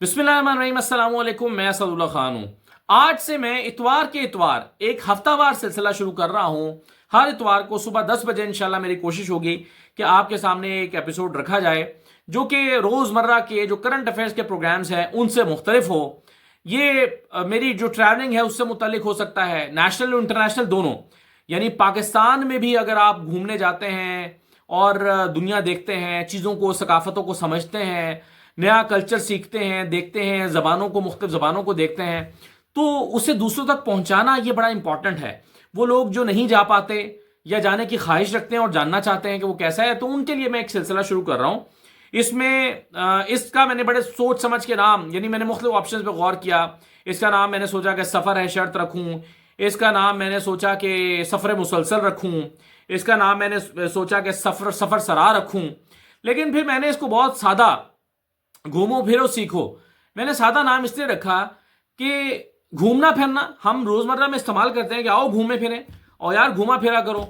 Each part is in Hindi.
बिस्मिल्लाहिर्रहमानिर्रहीम, अस्सलाम वालेकुम। मैं असदुल्ला खान हूँ। आज से मैं इतवार के इतवार एक हफ्तावार सिलसिला शुरू कर रहा हूँ। हर इतवार को सुबह 10 बजे इंशाल्लाह मेरी कोशिश होगी कि आपके सामने एक एपिसोड रखा जाए जो कि रोज़मर्रा के जो करंट अफेयर्स के प्रोग्राम्स हैं उनसे मुख्तलिफ हो। ये मेरी जो ट्रैवलिंग है उससे मुतल्लिक हो सकता है, नेशनल और इंटरनेशनल दोनों। यानी पाकिस्तान में भी अगर आप घूमने जाते हैं और दुनिया देखते हैं, चीज़ों को, सकाफतों को समझते हैं, नया कल्चर सीखते हैं, देखते हैं, ज़बानों को, मुख्तलिफ ज़बानों को देखते हैं, तो उसे दूसरों तक पहुंचाना ये बड़ा इंपॉर्टेंट है। वो लोग जो नहीं जा पाते या जाने की ख्वाहिश रखते हैं और जानना चाहते हैं कि वो कैसा है, तो उनके लिए मैं एक सिलसिला शुरू कर रहा हूँ। इसमें इसका मैंने बड़े सोच समझ के नाम, यानी मैंने मुख्तलिफ ऑप्शन पे गौर किया। इसका नाम मैंने सोचा कि सफ़र है शर्त रखूँ, इसका नाम मैंने सोचा कि सफ़र मुसलसल रखूँ, इसका नाम मैंने सोचा कि सफ़र सरा रखूँ। लेकिन फिर मैंने इसको बहुत सादा, घूमो फिरो सीखो, मैंने सादा नाम इसलिए रखा कि घूमना फिरना हम रोजमर्रा में इस्तेमाल करते हैं कि आओ घूमे फिरें और यार घूमा फिरा करो,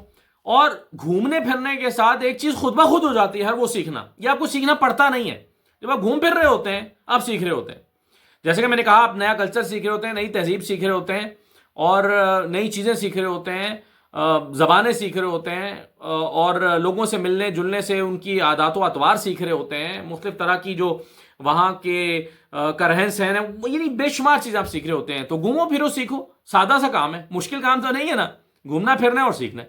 और घूमने फिरने के साथ एक चीज खुद ब खुद हो जाती है, हर वो सीखना। ये आपको सीखना पड़ता नहीं है, जब आप घूम फिर रहे होते हैं आप सीख रहे होते हैं। जैसे कि मैंने कहा, आप नया कल्चर सीख रहे होते हैं, नई तहजीब सीख रहे होते हैं और नई चीजें सीख रहे होते हैं, ज़बानें सीख रहे होते हैं और लोगों से मिलने जुलने से उनकी आदात व अतवार सीख रहे होते हैं, मुख्तलिफ तरह की जो वहाँ के का रहन सहन है, यानी बेशुमार चीज़ आप सीख रहे होते हैं। तो घूमो फिरो सीखो, सादा सा काम है, मुश्किल काम तो नहीं है ना, घूमना फिरना और सीखना।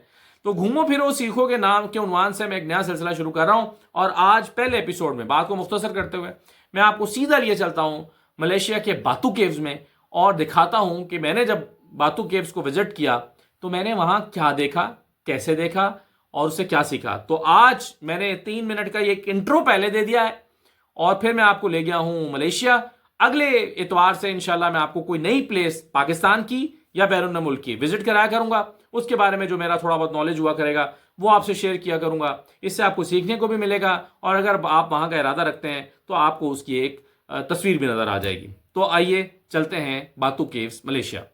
तो घूमो फिरो सीखो के नाम के उन्वान से मैं एक नया सिलसिला शुरू कर रहा हूँ। और आज पहले एपिसोड में बात को मुख्तसर करते हुए मैं आपको सीधा लिए चलता हूँ मलेशिया के बातू केव्स में और दिखाता हूँ कि मैंने जब बातू केव्स को विजिट किया तो मैंने वहाँ क्या देखा, कैसे देखा और उससे क्या सीखा। तो आज मैंने 3 मिनट का एक इंट्रो पहले दे दिया है और फिर मैं आपको ले गया हूं मलेशिया। अगले इतवार से इंशाल्लाह मैं आपको कोई नई प्लेस पाकिस्तान की या बैरून मुल्क की विजिट कराया करूंगा। उसके बारे में जो मेरा थोड़ा बहुत नॉलेज हुआ करेगा वो आपसे शेयर किया करूंगा। इससे आपको सीखने को भी मिलेगा और अगर आप वहां का इरादा रखते हैं तो आपको उसकी एक तस्वीर भी नजर आ जाएगी। तो आइए चलते हैं बातू केव्स मलेशिया।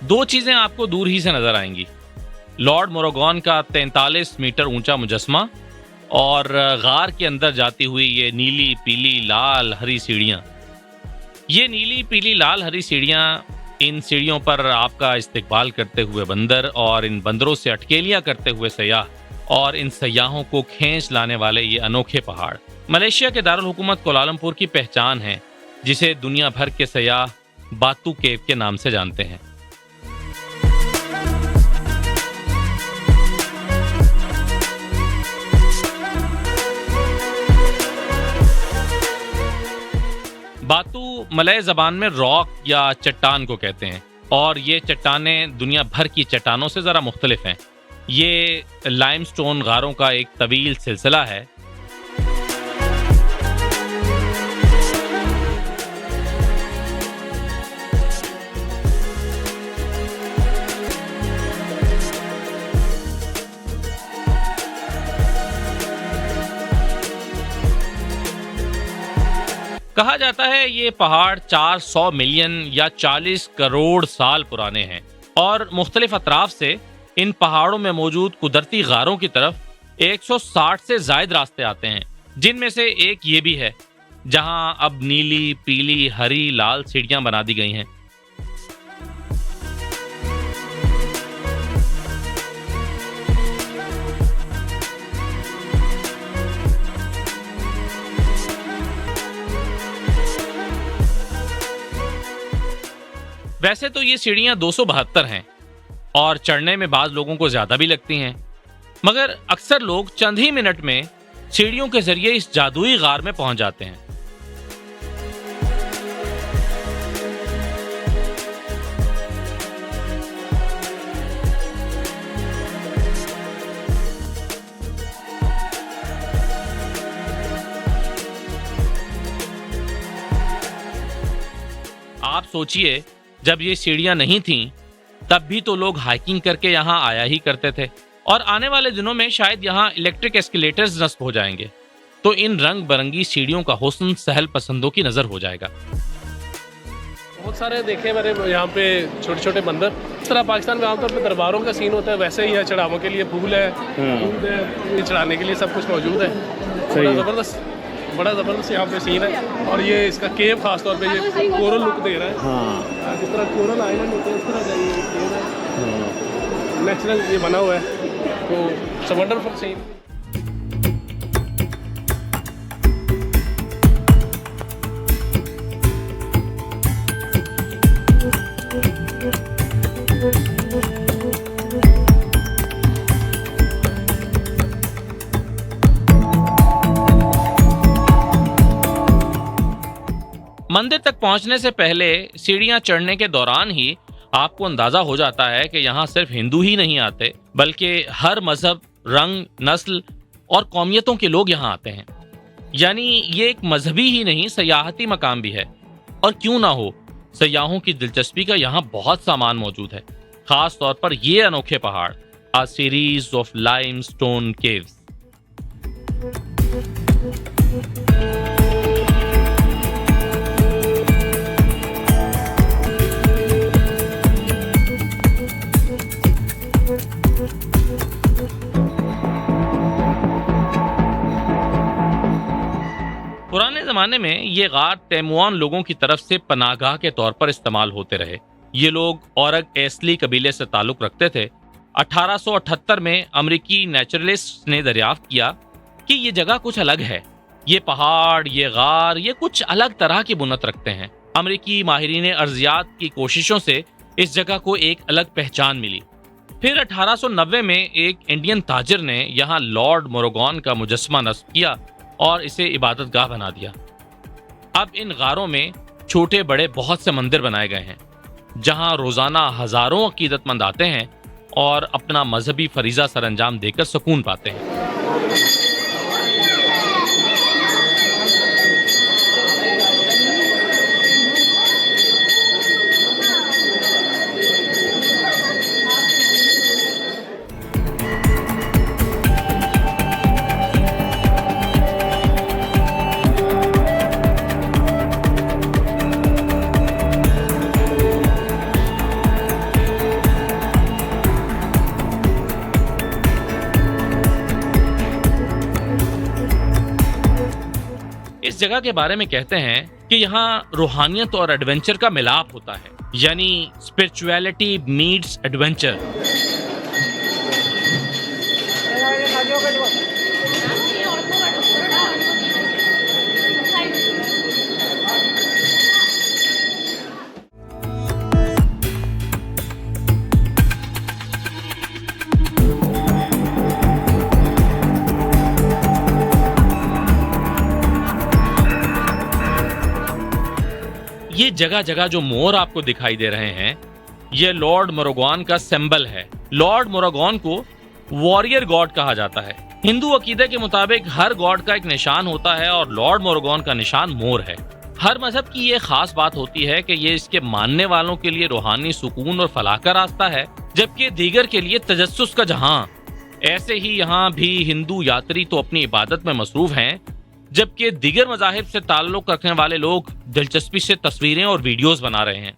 दो चीजें आपको दूर ही से नजर आएंगी, लॉर्ड मोरोगन का 43 मीटर ऊंचा मुजस्मा और गार के अंदर जाती हुई ये नीली पीली लाल हरी सीढ़ियां। ये नीली पीली लाल हरी सीढ़ियां, इन सीढ़ियों पर आपका इस्तकबाल करते हुए बंदर और इन बंदरों से अटकेलियां करते हुए सयाह और इन सयाहों को खींच लाने वाले ये अनोखे पहाड़ मलेशिया के दारुल हुकूमत कोलालमपुर की पहचान है, जिसे दुनिया भर के सयाह बातू केव के नाम से जानते हैं। बातू मलय ज़बान में रॉक या चट्टान को कहते हैं और ये चट्टानें दुनिया भर की चट्टानों से ज़रा मुख्तलिफ हैं। ये लाइमस्टोन गारों का एक तवील सिलसिला है। कहा जाता है ये पहाड़ 400 मिलियन या 40 करोड़ साल पुराने हैं और मुख्तलिफ अतराफ से इन पहाड़ों में मौजूद कुदरती गारों की तरफ 160 से जायद रास्ते आते हैं, जिनमें से एक ये भी है जहां अब नीली पीली हरी लाल सीढ़ियां बना दी गई हैं। वैसे तो ये सीढ़ियां 272 हैं और चढ़ने में बाज लोगों को ज्यादा भी लगती हैं, मगर अक्सर लोग चंद ही मिनट में सीढ़ियों के जरिए इस जादुई गार में पहुंच जाते हैं। सोचिए, जब ये सीढ़ियां नहीं थीं तब भी तो लोग हाइकिंग करके यहाँ आया ही करते थे, और आने वाले दिनों में शायद यहाँ इलेक्ट्रिक एस्केलेटर्स नस्ब हो जाएंगे, तो इन रंग बिरंगी सीढ़ियों का हुस्न सहल पसंदों की नजर हो जाएगा। बहुत सारे देखे मैंने यहाँ पे छोटे छोटे मंदिर। इस तरह पाकिस्तान में आमतौर पे दरबारों का सीन होता है, वैसे ही है चढ़ावों के लिए फूल है, दूध है, ये चढ़ाने के लिए सब कुछ मौजूद है। बड़ा ज़बरदस्त यहाँ पे सीन है। और ये इसका केव खास तौर पे ये कोरल लुक दे रहा है। हाँ, जिस तरह कोरल आइलैंड होते हैं इस तरह का ये केव है, नेचुरल ये बना हुआ है, तो इट्स अ वंडरफुल सीन। मंदिर तक पहुंचने से पहले सीढ़ियां चढ़ने के दौरान ही आपको अंदाजा हो जाता है कि यहाँ सिर्फ हिंदू ही नहीं आते, बल्कि हर मजहब, रंग, नस्ल और कौमियतों के लोग यहाँ आते हैं। यानी ये एक मजहबी ही नहीं, सयाहती मकाम भी है। और क्यों ना हो, सयाहों की दिलचस्पी का यहाँ बहुत सामान मौजूद है, खास तौर पर ये अनोखे पहाड़, a series of limestone caves. पुराने जमाने में ये गार तैमुआन लोगों की तरफ से पनाहगाह के तौर पर इस्तेमाल होते रहे। ये लोग औरग एस्ली कबीले से ताल्लुक रखते थे। 1878 में अमेरिकी नेचुरलिस्ट ने दरियाफ्त किया कि ये जगह कुछ अलग है, ये पहाड़, ये गार, ये कुछ अलग तरह की बुनत रखते हैं। अमेरिकी माहिरीन अर्जियात की कोशिशों से इस जगह को एक अलग पहचान मिली। फिर 1890 में एक इंडियन ताजिर ने यहाँ लॉर्ड मोरोगन का मुजस्मा नस्ब किया और इसे इबादत गाह बना दिया। अब इन गारों में छोटे बड़े बहुत से मंदिर बनाए गए हैं, जहां रोजाना हजारों अकीदतमंद आते हैं और अपना मजहबी फरीजा सरअंजाम देकर सुकून पाते हैं। इस जगह के बारे में कहते हैं कि यहाँ रूहानियत और एडवेंचर का मिलाप होता है, यानी स्पिरिचुअलिटी मीट्स एडवेंचर। ये जगह जगह जो मोर आपको दिखाई दे रहे हैं, ये लॉर्ड मोरोगन का सिंबल है। लॉर्ड मोरोगन को वॉरियर गॉड कहा जाता है। हिंदू अकीदे के मुताबिक हर गॉड का एक निशान होता है और लॉर्ड मोरोगन का निशान मोर है। हर मजहब की ये खास बात होती है कि ये इसके मानने वालों के लिए रूहानी सुकून और फलाह का रास्ता है, जबकि दीगर के लिए तजस्सुस का जहां। ऐसे ही यहाँ भी हिंदू यात्री तो अपनी इबादत में मसरूफ हैं, जबकि दीगर मज़ाहिब से ताल्लुक रखने वाले लोग दिलचस्पी से तस्वीरें और वीडियोस बना रहे हैं।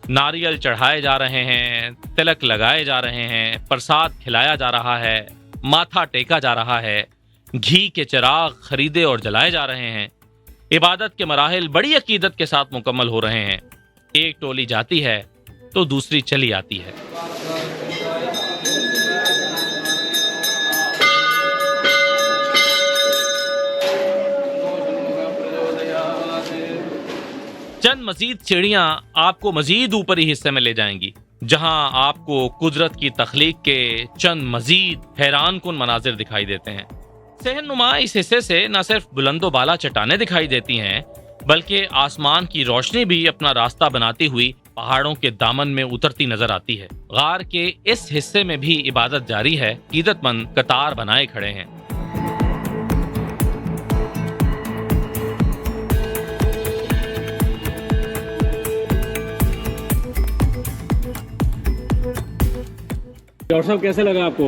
नारियल चढ़ाए जा रहे हैं, तिलक लगाए जा रहे हैं, प्रसाद खिलाया जा रहा है, माथा टेका जा रहा है, घी के चिराग खरीदे और जलाए जा रहे हैं। इबादत के मराहिल बड़ी अकीदत के साथ मुकम्मल हो रहे हैं। एक टोली जाती है तो दूसरी चली आती है। चंद मजीद सीढ़ियां आपको मजीद ऊपरी हिस्से में ले जाएंगी, जहां आपको कुदरत की तख्लीक के चंद मजीद हैरान कुन मनाजिर दिखाई देते हैं। सहनुमा इस हिस्से से न सिर्फ बुलंदो बाला चट्टानें दिखाई देती हैं, बल्कि आसमान की रोशनी भी अपना रास्ता बनाती हुई पहाड़ों के दामन में उतरती नजर आती है। गार के इस हिस्से में भी इबादत जारी है। अकीदतमंद कतार बनाए खड़े हैं। डॉक्टर साहब कैसे लगा आपको?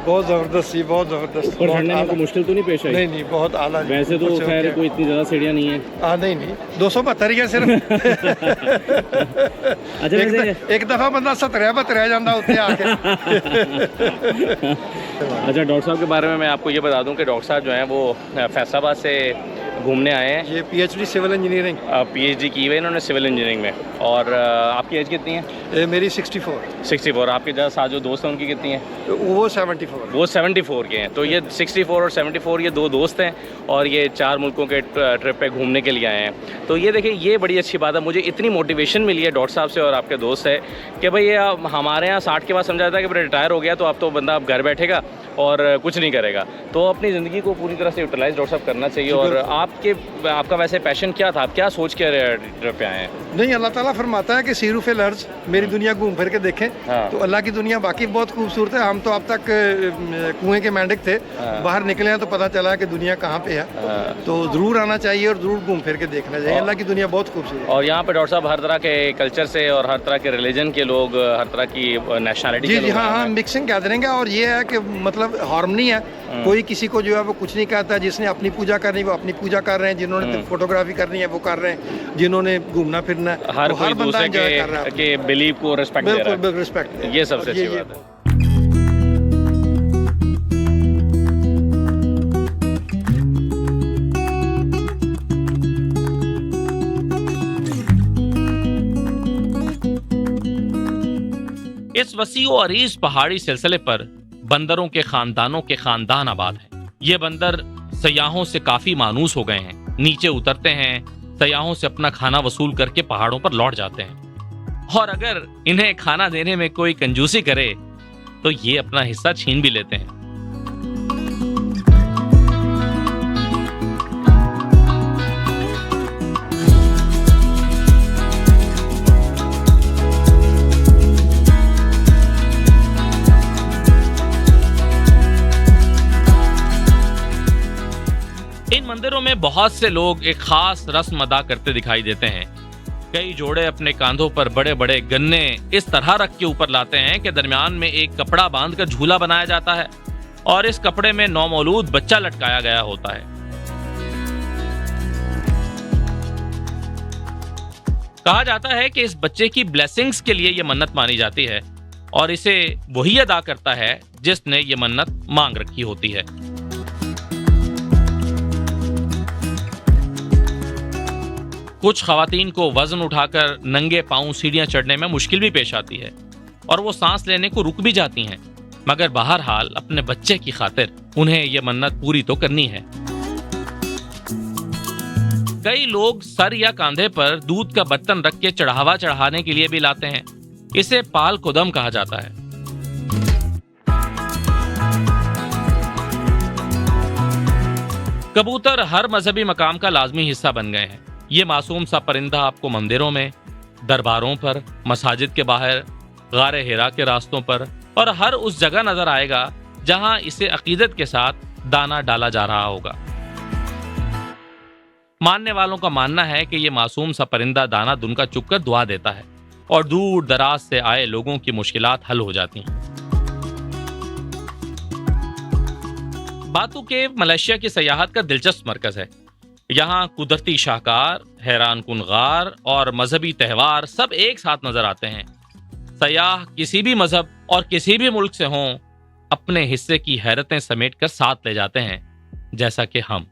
बहुत ज़बरदस्त, ये बहुत ज़बरदस्त। ऊपर चढ़ने में आपको मुश्किल तो नहीं पेश आई? नहीं, बहुत आला। वैसे तो खैर कोई इतनी ज़्यादा सीढ़ियाँ नहीं है। नहीं 272 ही है सिर्फ। अच्छा, एक दफ़ा बंदा 70 जाता उत्ते आके। अच्छा, डॉक्टर साहब के बारे में मैं आपको ये बता दूं कि डॉक्टर साहब जो हैं वो फैसलाबाद से घूमने आए हैं। ये PhD सिविल इंजीनियरिंग PhD की हुई इन्होंने सिविल इंजीनियरिंग में। और आपकी एज कितनी है? मेरी 64। आपके साथ जो दोस्त हैं उनकी कितनी है? वो 74। वो 74 के हैं। तो ये 64 और 74 ये दो दोस्त हैं और ये 4 मुल्कों के ट्रिप पे घूमने के लिए आए हैं। तो ये देखिए, ये बड़ी अच्छी बात है। मुझे इतनी मोटिवेशन मिली है डॉक्टर साहब से और आपके दोस्त से कि भाई ये हमारे यहाँ 60 के बाद समझा जाता है कि रिटायर हो गया तो अब तो बंदा अब घर बैठेगा और कुछ नहीं करेगा। तो अपनी ज़िंदगी को पूरी तरह से यूटिलाइज डॉक्टर साहब करना चाहिए। और आपका वैसे पैशन क्या था? आप क्या सोच के ट्रिप पे आए हैं? नहीं, अल्लाह ताला फरमाता है कि सीरू फिल अर्ज़, मेरी दुनिया घूम फिर के देखें। तो अल्लाह की दुनिया बाकी बहुत खूबसूरत है। हम तो अब तक कुएं के मेंढक थे, बाहर निकले हैं तो पता चला कि दुनिया कहाँ पे है। तो ज़रूर आना चाहिए और ज़रूर घूम फिर के देखना चाहिए। अल्लाह की दुनिया बहुत खूबसूरत है। और यहाँ पे डॉक्टर साहब हर तरह के कल्चर से और हर तरह के रिलीजन के लोग, हर तरह की नेशनलिटी के लोग। जी, हाँ, मिक्सिंग गैदरिंग है। और ये है कि मतलब हार्मनी है। कोई किसी को जो है वो कुछ नहीं कहता। जिसने अपनी पूजा करनी वो अपनी पूजा कर रहे हैं, जिन्होंने फोटोग्राफी करनी है वो कर रहे हैं, जिन्होंने घूमना फिरना है हर हर बंदा एंजॉय कर रहा है के बिलीव को रिस्पेक्ट दे रहा है। बिल्कुल रिस्पेक्ट, ये सबसे अच्छी बात है। इस वसी और अरीज पहाड़ी सिलसिले पर बंदरों के खानदानों के खानदान आबाद हैं। ये बंदर सयाहों से काफी मानूस हो गए हैं। नीचे उतरते हैं, सयाहों से अपना खाना वसूल करके पहाड़ों पर लौट जाते हैं। और अगर इन्हें खाना देने में कोई कंजूसी करे तो ये अपना हिस्सा छीन भी लेते हैं। इन मंदिरों में बहुत से लोग एक खास रस्म अदा करते दिखाई देते हैं। कई जोड़े अपने कांधों पर बड़े बड़े गन्ने इस तरह रख के ऊपर लाते हैं कि दरमियान में एक कपड़ा बांधकर झूला बनाया जाता है और इस कपड़े में नौमौलूद बच्चा लटकाया गया होता है। कहा जाता है कि इस बच्चे की ब्लेसिंग्स के लिए यह मन्नत मानी जाती है और इसे वही अदा करता है जिसने ये मन्नत मांग रखी होती है। कुछ खवातीन को वजन उठाकर नंगे पांव सीढ़ियां चढ़ने में मुश्किल भी पेश आती है और वो सांस लेने को रुक भी जाती हैं, मगर बहरहाल अपने बच्चे की खातिर उन्हें यह मन्नत पूरी तो करनी है। कई लोग सर या कांधे पर दूध का बर्तन रख के चढ़ावा चढ़ाने के लिए भी लाते हैं। इसे पाल कुदम कहा जाता है। कबूतर हर मजहबी मकाम का लाजमी हिस्सा बन गए हैं। ये मासूम सा परिंदा आपको मंदिरों में, दरबारों पर, मसाजिद के बाहर, गारे हिरा के रास्तों पर और हर उस जगह नजर आएगा जहां इसे अकीदत के साथ दाना डाला जा रहा होगा। मानने वालों का मानना है कि यह मासूम सा परिंदा दाना दुनका चुपकर दुआ देता है और दूर दराज से आए लोगों की मुश्किलात हल हो जाती हैं। बातू केव मलेशिया की सयाहत का दिलचस्प मरकज है। यहाँ कुदरती शाहकार, हैरान कुन गार और मजहबी त्यौहार सब एक साथ नजर आते हैं। सयाह किसी भी मजहब और किसी भी मुल्क से हों, अपने हिस्से की हैरतें समेट कर साथ ले जाते हैं, जैसा कि हम।